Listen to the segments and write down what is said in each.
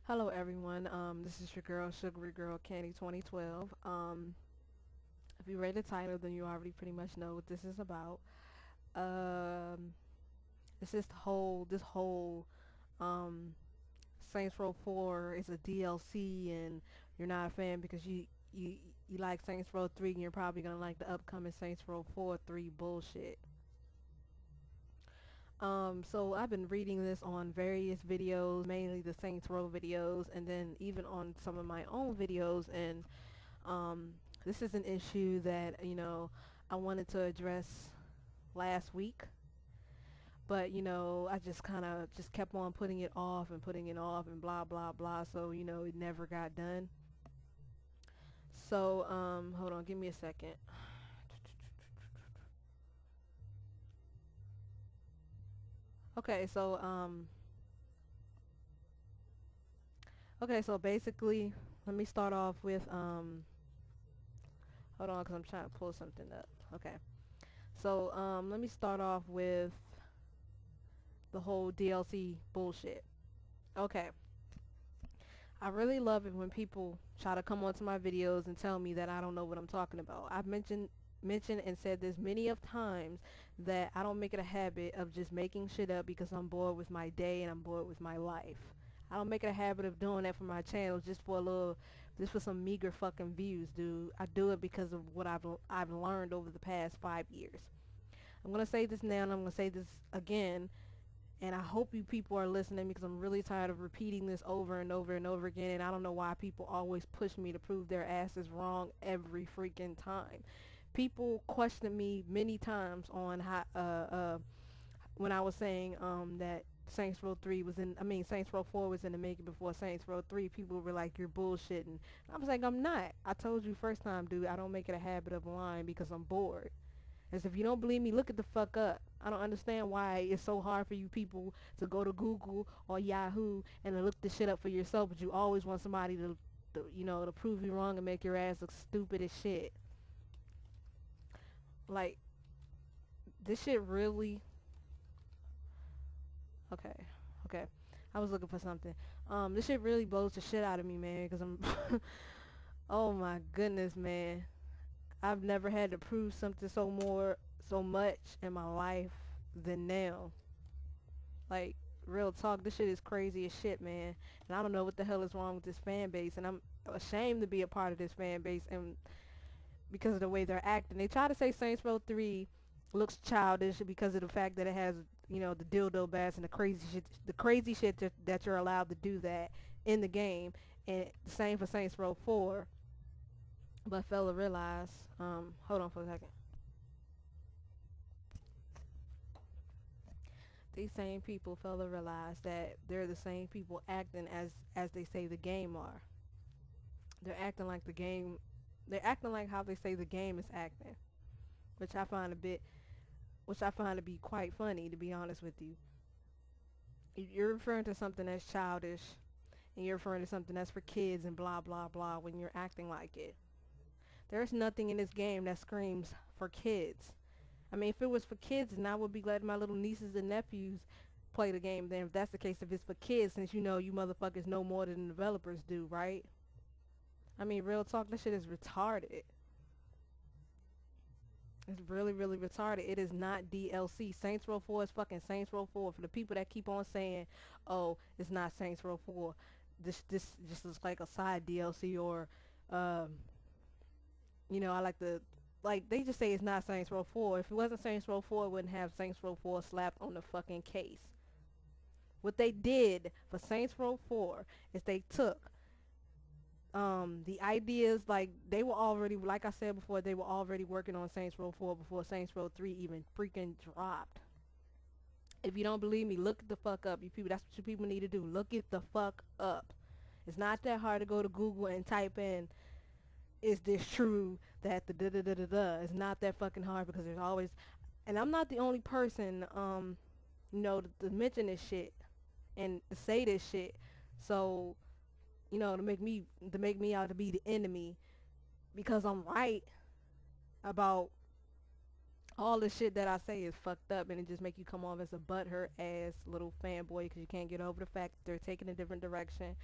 Hello everyone. This is your girl, Sugary Girl Candy 2012. If you read the title, then you already pretty much know what this is about. Um, it's this whole um Saints Row 4 is a DLC, and you're not a fan because you you like Saints Row 3, and you're probably gonna like the upcoming Saints Row 4 3 bullshit. So I've been reading this on various videos, mainly the Saints Row videos, and then even on some of my own videos. And this is an issue that I wanted to address last week, but I just kind of just kept on putting it off and putting it off and blah blah blah. So it never got done. So hold on, give me a second. Okay, so basically, let me start off with hold on, because I'm trying to pull something up. Okay. So, let me start off with the whole DLC bullshit. Okay. I really love it when people try to come onto my videos and tell me that I don't know what I'm talking about. I've mentioned and said this many of times that I don't make it a habit of just making shit up because I'm bored with my day and I'm bored with my life. I don't make it a habit of doing that for my channel just for some meager fucking views, dude. I do it because of what I've learned over the past 5 years. I'm gonna say this now and I'm gonna say this again, and I hope you people are listening because I'm really tired of repeating this over and over and over again, and I don't know why people always push me to prove their asses wrong every freaking time. People question me many times on how when I was saying that Saints Row 3 was in, I mean Saints Row 4 was in the making before Saints Row 3. People were like, you're bullshitting. I was like, I'm not. I told you first time, dude, I don't make it a habit of lying because I'm bored. As if you don't believe me, look at the fuck up. I don't understand why it's so hard for you people to go to Google or Yahoo and to look this shit up for yourself, but you always want somebody to prove you wrong and make your ass look stupid as shit. Like, this shit really... Okay, okay. I was looking for something. This shit really blows the shit out of me, man, because I'm... oh my goodness, man. I've never had to prove something so much in my life than now. Like, real talk, this shit is crazy as shit, man. And I don't know what the hell is wrong with this fan base, and I'm ashamed to be a part of this fan base, and because of the way they're acting. They try to say Saints Row 3 looks childish because of the fact that it has, the dildo bass and the crazy shit that you're allowed to do that in the game. And the same for Saints Row 4. But fella realize, hold on for a second. These same people fail to realize that they're the same people acting as they say the game are. They're acting like the game. They're acting like how they say the game is acting, which I find a bit, which I find to be quite funny, to be honest with you. You're referring to something that's childish, and you're referring to something that's for kids and blah blah blah when you're acting like it. There's nothing in this game that screams for kids. I mean, if it was for kids, then I would be letting my little nieces and nephews play the game. Then if that's the case, if it's for kids, since you motherfuckers know more than the developers do, right? I mean, real talk, this shit is retarded. It's really, really retarded. It is not DLC. Saints Row 4 is fucking Saints Row 4. For the people that keep on saying, oh, it's not Saints Row 4, this just looks like a side DLC, or, um, I like the, like, they just say it's not Saints Row 4. If it wasn't Saints Row 4, it wouldn't have Saints Row 4 slapped on the fucking case. What they did for Saints Row 4 is they took the ideas, like they were already, like I said before, they were already working on Saints Row 4 before Saints Row 3 even freaking dropped. If you don't believe me, look the fuck up. You people, that's what you people need to do. Look it the fuck up. It's not that hard to go to Google and type in, is this true that the da da da da da. It's not that fucking hard because there's always, and I'm not the only person, to mention this shit and to say this shit. So, to make me out to be the enemy because I'm right about All the shit that I say is fucked up, and it just make you come off as a butthurt ass little fanboy because you can't get over the fact that they're taking a different direction,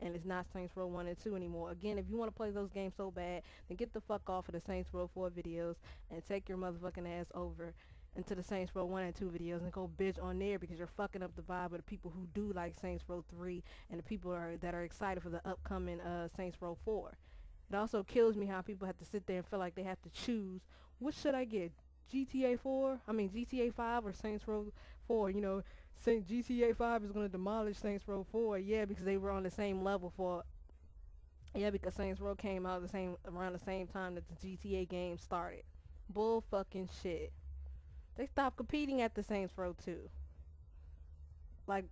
and it's not Saints Row 1 and 2 anymore. Again, if you want to play those games so bad, then get the fuck off of the Saints Row 4 videos and take your motherfucking ass over into the Saints Row 1 and 2 videos and go bitch on there, because you're fucking up the vibe of the people who do like Saints Row 3 and the people that are excited for the upcoming Saints Row 4. It also kills me how people have to sit there and feel like they have to choose, what should I get? GTA 4? I mean GTA 5 or Saints Row 4? You know, GTA 5 is going to demolish Saints Row 4. Yeah, because they were on the same level for, yeah, because Saints Row came out around the same time that the GTA game started. Bull fucking shit. They stopped competing at the Saints Row 2. Like,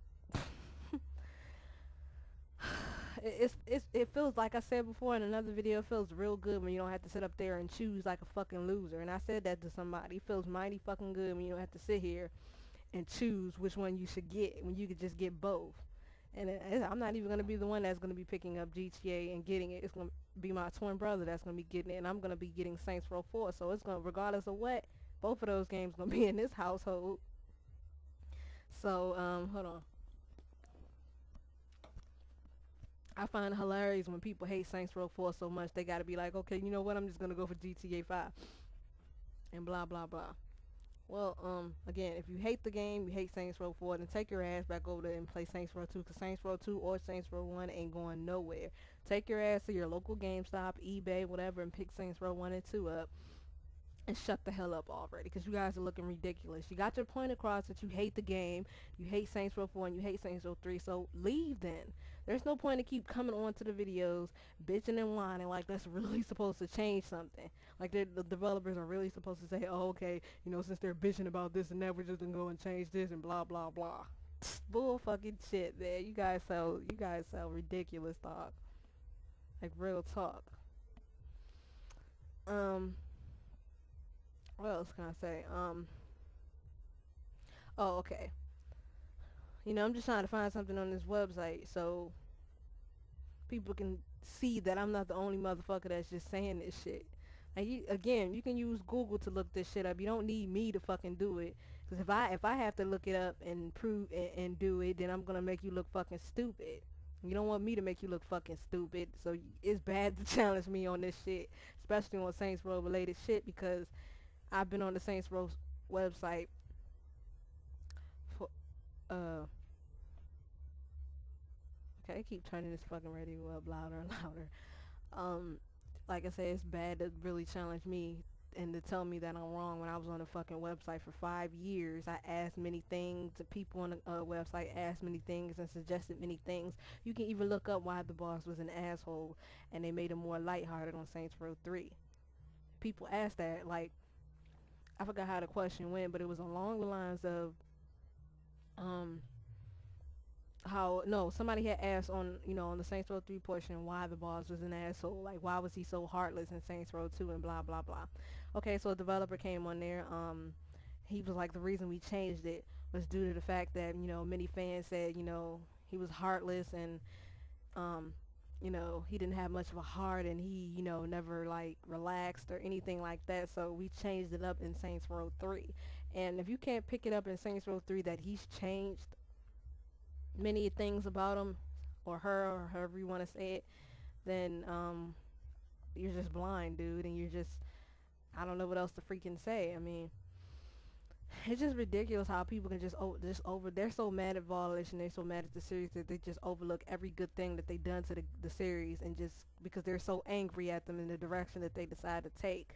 it feels, like I said before in another video, it feels real good when you don't have to sit up there and choose like a fucking loser. And I said that to somebody. It feels mighty fucking good when you don't have to sit here and choose which one you should get, when you could just get both. And I'm not even going to be the one that's going to be picking up GTA and getting it. It's going to be my twin brother that's going to be getting it, and I'm going to be getting Saints Row 4. So it's going to, regardless of what, both of those games going to be in this household. So, hold on. I find it hilarious when people hate Saints Row 4 so much, they gotta be like, okay, you know what, I'm just gonna go for GTA 5. And blah, blah, blah. Well, again, if you hate the game, you hate Saints Row 4, then take your ass back over there and play Saints Row 2, because Saints Row 2 or Saints Row 1 ain't going nowhere. Take your ass to your local GameStop, eBay, whatever, and pick Saints Row 1 and 2 up. And shut the hell up already, because you guys are looking ridiculous. You got your point across that you hate the game, you hate Saints Row 4, and you hate Saints Row 3, so leave then. There's no point to keep coming on to the videos, bitching and whining like that's really supposed to change something. Like the developers are really supposed to say, oh, okay, you know, since they're bitching about this and that, we're just gonna go and change this and blah, blah, blah. Bull fucking shit, man. You guys sound ridiculous, dog. Like, real talk. Um, what else can I say? Oh, okay. You know, I'm just trying to find something on this website so people can see that I'm not the only motherfucker that's just saying this shit. And again, you can use Google to look this shit up. You don't need me to fucking do it. Because if I have to look it up and prove and do it, then I'm gonna make you look fucking stupid. You don't want me to make you look fucking stupid. So it's bad to challenge me on this shit, especially on Saints Row related shit, because I've been on the Saints Row website for uh okay, I keep turning this fucking radio up louder and louder. Um, like I said, it's bad to really challenge me and to tell me that I'm wrong when I was on the fucking website for 5 years. I asked many things. The people on the website asked many things and suggested many things. You can even look up why the boss was an asshole, and they made him more lighthearted on Saints Row 3. People asked that, like, I forgot how the question went, but it was along the lines of, um, how no somebody had asked on, you know, on the Saints Row 3 portion, why the boss was an asshole, like why was he so heartless in Saints Row 2 and blah blah blah. Okay, so a developer came on there. He was like, the reason we changed it was due to the fact that, you know, many fans said, you know, he was heartless, and um you know, he didn't have much of a heart, and he, you know, never like relaxed or anything like that. So we changed it up in Saints Row 3. And if you can't pick it up in Saints Row 3 that he's changed many things about him or her, or however you want to say it, then you're just blind, dude, and you're just, I don't know what else to freaking say. I mean, it's just ridiculous how people can just over, they're so mad at Volish and they're so mad at the series that they just overlook every good thing that they done to the series, and just because they're so angry at them in the direction that they decide to take.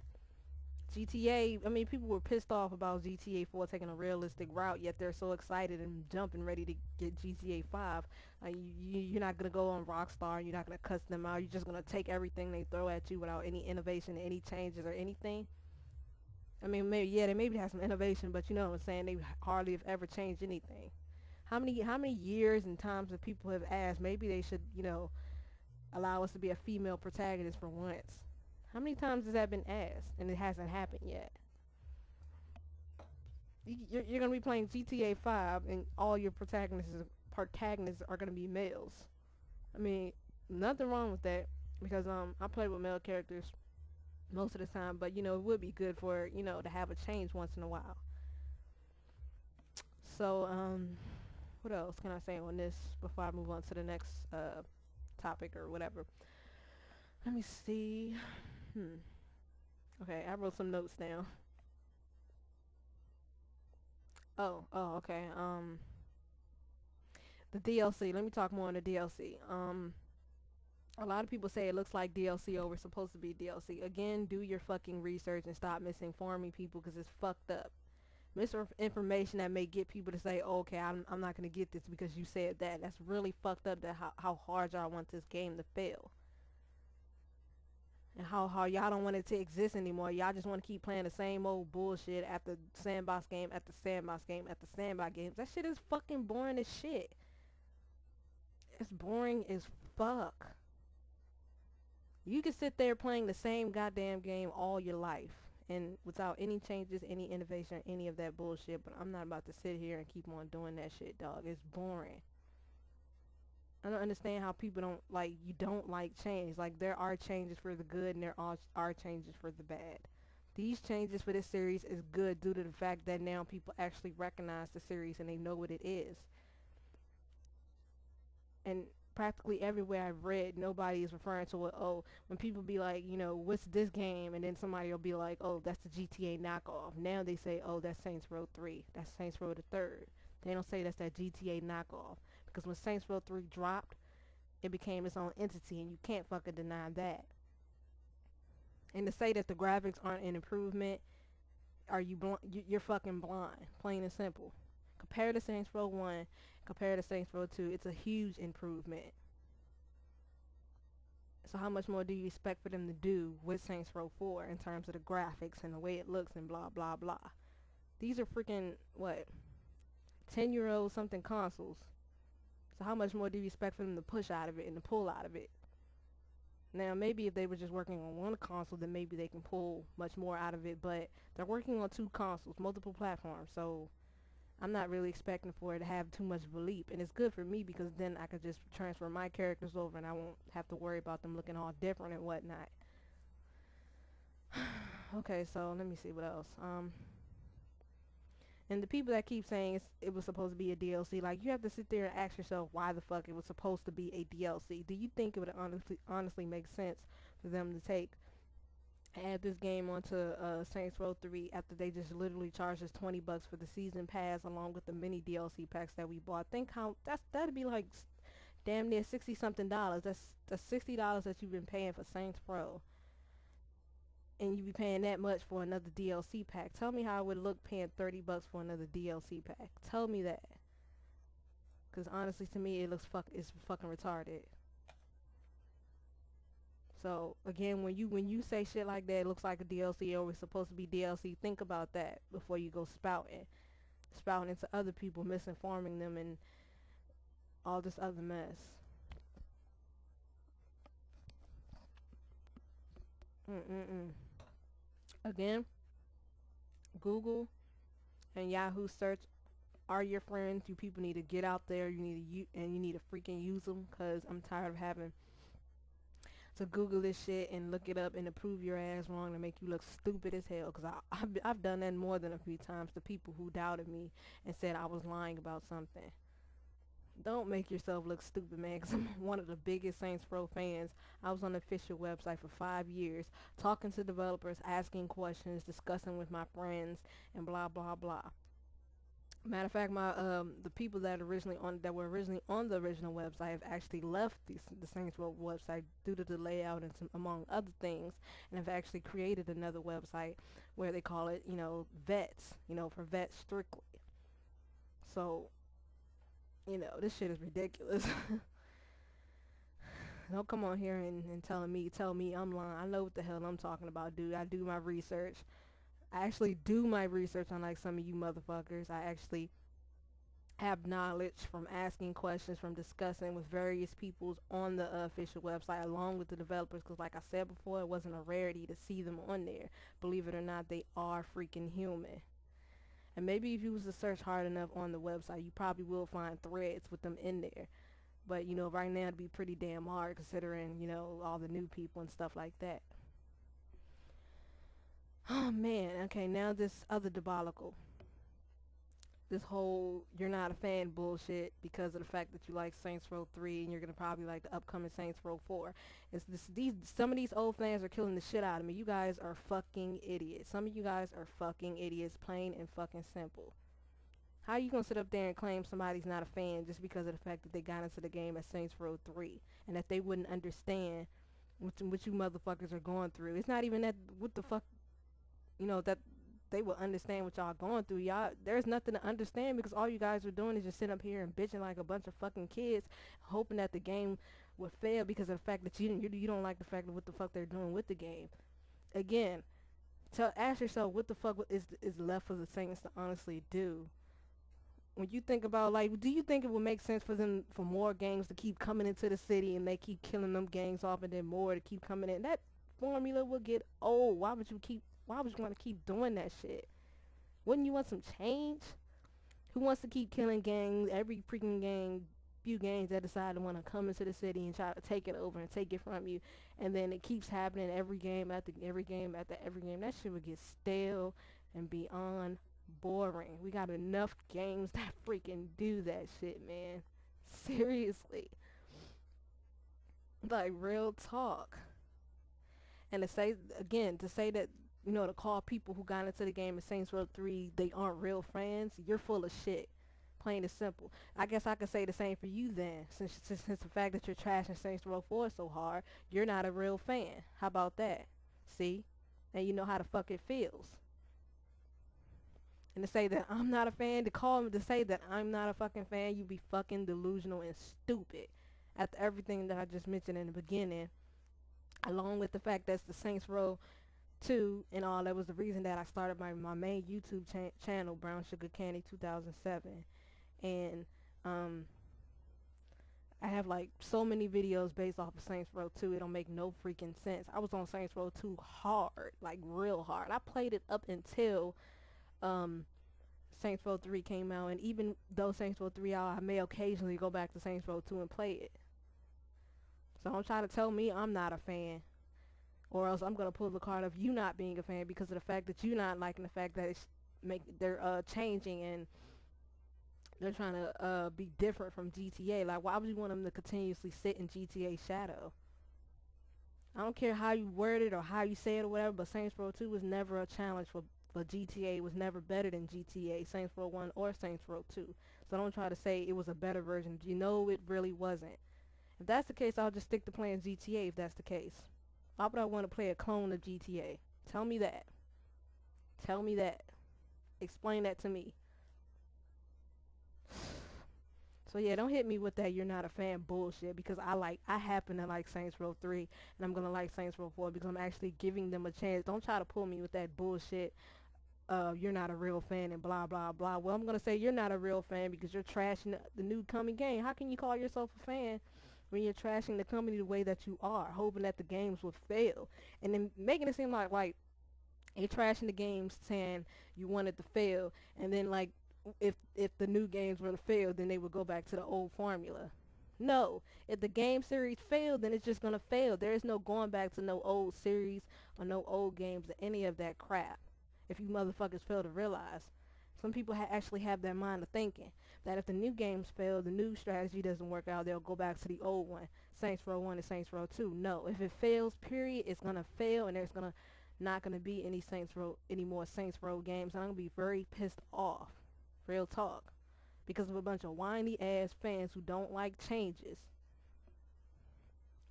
GTA, I mean, people were pissed off about GTA 4 taking a realistic route, yet they're so excited and jumping ready to get GTA 5. You're not going to go on Rockstar, you're not going to cuss them out, you're just going to take everything they throw at you without any innovation, any changes or anything. I mean, maybe, yeah, they maybe have some innovation, but you know what I'm saying, they hardly have ever changed anything. How many years and times have people have asked, maybe they should, you know, allow us to be a female protagonist for once? How many times has that been asked and it hasn't happened yet? You're gonna be playing GTA 5 and all your protagonists are gonna be males. I mean, nothing wrong with that, because I play with male characters most of the time, but you know, it would be good for, you know, to have a change once in a while. So, what else can I say on this before I move on to the next topic or whatever? Let me see. Hmm. Okay, I wrote some notes down. Okay. The DLC. Let me talk more on the DLC. A lot of people say it looks like DLC over supposed to be DLC. Again, do your fucking research and stop misinforming people because it's fucked up. Misinformation that may get people to say, oh, okay, I'm not going to get this because you said that. That's really fucked up, that how hard y'all want this game to fail. And how y'all don't want it to exist anymore. Y'all just want to keep playing the same old bullshit after sandbox game after sandbox game after sandbox games. That shit is fucking boring as shit. It's boring as fuck. You can sit there playing the same goddamn game all your life and without any changes, any innovation, any of that bullshit, but I'm not about to sit here and keep on doing that shit, dog. It's boring. I don't understand how people you don't like change. Like, there are changes for the good and there are changes for the bad. These changes for this series is good due to the fact that now people actually recognize the series and they know what it is. And practically everywhere I've read, nobody is referring to it. Oh, when people be like, you know, what's this game? And then somebody will be like, oh, that's the GTA knockoff. Now they say, oh, that's Saints Row 3. That's Saints Row the 3rd. They don't say that's that GTA knockoff. Because when Saints Row 3 dropped, it became its own entity, and you can't fucking deny that. And to say that the graphics aren't an improvement, you're fucking blind, plain and simple. Compare to Saints Row 1, compare to Saints Row 2, it's a huge improvement. So how much more do you expect for them to do with Saints Row 4 in terms of the graphics and the way it looks and blah blah blah? These are freaking, what, 10-year-old something consoles. So how much more do you expect for them to push out of it and to pull out of it? Now, maybe if they were just working on one console, then maybe they can pull much more out of it, but they're working on 2 consoles, multiple platforms, so I'm not really expecting for it to have too much of a leap. And it's good for me because then I could just transfer my characters over and I won't have to worry about them looking all different and whatnot. Okay, so let me see what else. And the people that keep saying it was supposed to be a DLC, like, you have to sit there and ask yourself why the fuck it was supposed to be a DLC. Do you think it would honestly make sense for them to add this game onto Saints Row 3 after they just literally charged us $20 for the season pass along with the mini DLC packs that we bought? Think how that'd be like damn near 60 something dollars. That's $60 that you've been paying for Saints Row, and you be paying that much for another DLC pack. Tell me how it would look paying $30 for another DLC pack. Tell me that. Cause honestly, to me, it's fucking retarded. So again, when you say shit like that, it looks like a DLC or it's supposed to be DLC. Think about that before you go spouting into other people, misinforming them, and all this other mess. Mm-mm-mm. Again, Google and Yahoo search are your friends. You people need to get out there. You need to freaking use them. Cause I'm tired of having to Google this shit and look it up and to prove your ass wrong to make you look stupid as hell. Cause I've done that more than a few times to people who doubted me and said I was lying about something. Don't make yourself look stupid, man, because I'm one of the biggest Saints Row fans. I was on the official website for 5 years, talking to developers, asking questions, discussing with my friends, and blah blah blah. Matter of fact, my the people that were originally on the original website have actually left the Saints Row website due to the layout and among other things, and have actually created another website where they call it, vets, for vets strictly. So, this shit is ridiculous. Don't come on here and tell me I'm lying. I know what the hell I'm talking about, dude. I do my research. I actually do my research, unlike some of you motherfuckers. I actually have knowledge from asking questions, from discussing with various peoples on the official website, along with the developers, because like I said before, it wasn't a rarity to see them on there. Believe it or not, they are freaking human. And maybe if you was to search hard enough on the website, you probably will find threads with them in there. But, right now it'd be pretty damn hard considering, all the new people and stuff like that. Oh man, okay, now this other debacle. This whole you're not a fan bullshit because of the fact that you like Saints Row 3 and you're gonna probably like the upcoming Saints Row 4. It's this these some of these old fans are killing the shit out of me. You guys are fucking idiots. Some of you guys are fucking idiots, plain and fucking simple. How you gonna sit up there and claim somebody's not a fan just because of the fact that they got into the game at Saints Row 3 and that they wouldn't understand what you motherfuckers are going through? It's not even that what the fuck that they will understand what y'all going through. Y'all, there's nothing to understand because all you guys are doing is just sitting up here and bitching like a bunch of fucking kids, hoping that the game would fail because of the fact that you don't like the fact of what the fuck they're doing with the game. Again, ask yourself what the fuck is left for the Saints to honestly do. When you think about like, do you think it would make sense for them for more gangs to keep coming into the city and they keep killing them gangs off and then more to keep coming in? That formula will get old. Why would you want to keep doing that shit? Wouldn't you want some change? Who wants to keep killing gangs? Every freaking gang, few gangs that decide to want to come into the city and try to take it over and take it from you, and then it keeps happening every game after every game after every game. That shit would get stale and beyond boring. We got enough games that freaking do that shit, man. Seriously, like real talk. And to say again, to say that to call people who got into the game in Saints Row 3 they aren't real friends, you're full of shit. Plain and simple. I guess I could say the same for you then, since the fact that you're trashing Saints Row 4 so hard, you're not a real fan. How about that? See, and you know how the fuck it feels. And to say that I'm not a fan, to say that I'm not a fucking fan, you be fucking delusional and stupid. After everything that I just mentioned in the beginning, along with the fact that the Saints Row 2 and all, that was the reason that I started my main YouTube channel, Brown Sugar Candy 2007. And I have like so many videos based off of Saints Row 2, it don't make no freaking sense. I was on Saints Row 2 hard, like real hard. I played it up until um, Saints Row 3 came out, and even though Saints Row 3 out, I may occasionally go back to Saints Row 2 and play it. So don't try to tell me I'm not a fan, or else I'm gonna pull the card of you not being a fan because of the fact that you not liking the fact that they're changing and they're trying to be different from GTA. Like, why would you want them to continuously sit in GTA shadow? I don't care how you word it or how you say it or whatever, but Saints Row 2 was never a challenge for GTA. It was never better than GTA, Saints Row 1 or Saints Row 2. So don't try to say it was a better version. You know it really wasn't. If that's the case, I'll just stick to playing GTA if that's the case. Why would I want to play a clone of GTA? Tell me that. Tell me that. Explain that to me. So yeah, don't hit me with that you're not a fan bullshit because I happen to like Saints Row 3 and I'm gonna like Saints Row 4 because I'm actually giving them a chance. Don't try to pull me with that bullshit. You're not a real fan and blah blah blah. Well, I'm gonna say you're not a real fan because you're trashing the new coming game. How can you call yourself a fan when you're trashing the company the way that you are, hoping that the games will fail, and then making it seem like you're trashing the games, saying you want it to fail, and then like if the new games were to fail, then they would go back to the old formula. No, if the game series failed, then it's just gonna fail. There is no going back to no old series or no old games or any of that crap. If you motherfuckers fail to realize, some people actually have that mind of thinking that if the new games fail, the new strategy doesn't work out, they'll go back to the old one, Saints Row 1 and Saints Row 2. No, if it fails, period, it's gonna fail, and there's gonna not gonna be any more Saints Row games. And I'm gonna be very pissed off. Real talk. Because of a bunch of whiny ass fans who don't like changes.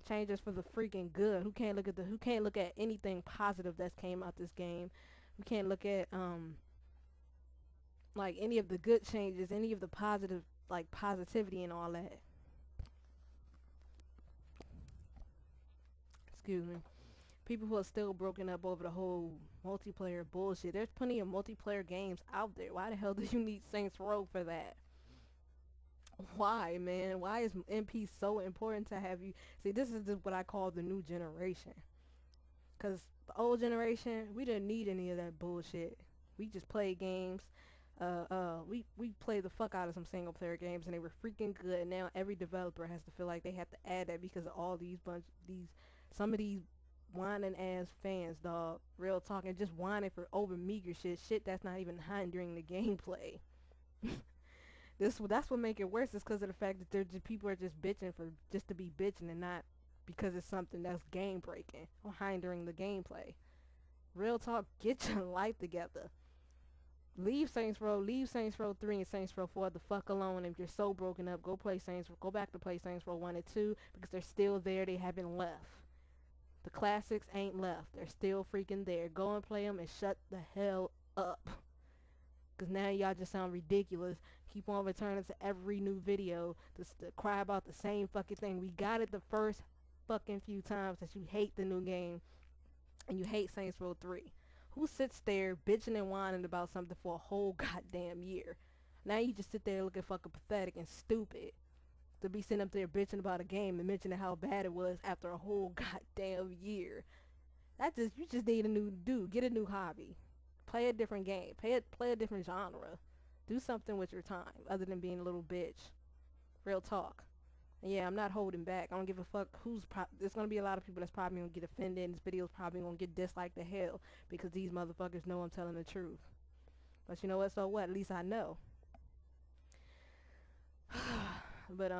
Changes for the freaking good. Who can't look at anything positive that's came out this game. Who can't look at like any of the good changes, any of the positive like positivity and all that. Excuse me. People who are still broken up over the whole multiplayer bullshit. There's plenty of multiplayer games out there. Why the hell do you need Saints Row for that? Why, man? Why is MP so important to have you? See, this is what I call the new generation. Because the old generation, we didn't need any of that bullshit. We just played games. We played the fuck out of some single player games and they were freaking good. And now every developer has to feel like they have to add that because of all some of these whining ass fans, dog. Real talking, just whining for over meager shit that's not even hindering the gameplay. That's what make it worse, is because of the fact that people are just bitching for just to be bitching, and not because it's something that's game breaking or hindering the gameplay. Real talk, get your life together. Leave Saints Row, leave Saints Row 3 and Saints Row 4 the fuck alone. If you're so broken up, go back to play Saints Row 1 and 2, because they're still there. They haven't left. The classics ain't left. They're still freaking there. Go and play them and shut the hell up. Because now y'all just sound ridiculous. Keep on returning to every new video to cry about the same fucking thing. We got it the first fucking few times that you hate the new game and you hate Saints Row 3. Who sits there bitching and whining about something for a whole goddamn year? Now you just sit there looking fucking pathetic and stupid to be sitting up there bitching about a game and mentioning how bad it was after a whole goddamn year. You just need a new dude. Get a new hobby. Play a different game. Play a different genre. Do something with your time other than being a little bitch. Real talk. And yeah, I'm not holding back. I don't give a fuck there's gonna be a lot of people that's probably gonna get offended. This video's probably gonna get disliked to hell because these motherfuckers know I'm telling the truth. But you know what? So what? At least I know. But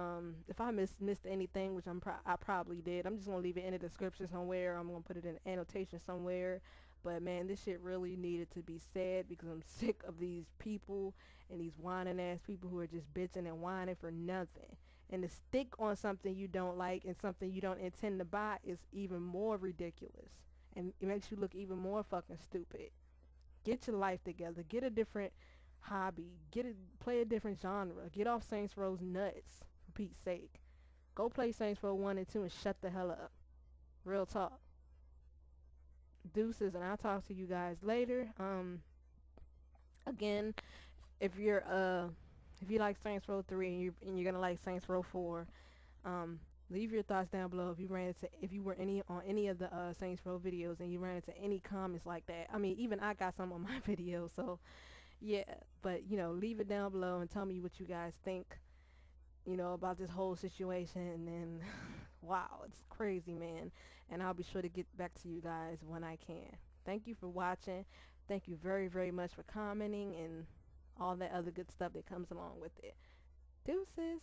if I missed anything, which I probably did, I'm just gonna leave it in the description somewhere. I'm gonna put it in annotation somewhere. But man, this shit really needed to be said, because I'm sick of these people and these whining ass people who are just bitching and whining for nothing. And to stick on something you don't like and something you don't intend to buy is even more ridiculous, and it makes you look even more fucking stupid. Get your life together. Get a different hobby. Play a different genre. Get off Saints Row's nuts, for Pete's sake. Go play Saints Row 1 and 2 and shut the hell up. Real talk. Deuces, and I'll talk to you guys later. Again, if you like Saints Row 3 and you're gonna like Saints Row 4, leave your thoughts down below. If you were on any of the Saints Row videos and you ran into any comments like that. I mean, even I got some on my video, so yeah. But leave it down below and tell me what you guys think, about this whole situation. And then, wow, it's crazy, man. And I'll be sure to get back to you guys when I can. Thank you for watching. Thank you very, very much for commenting and all that other good stuff that comes along with it. Deuces.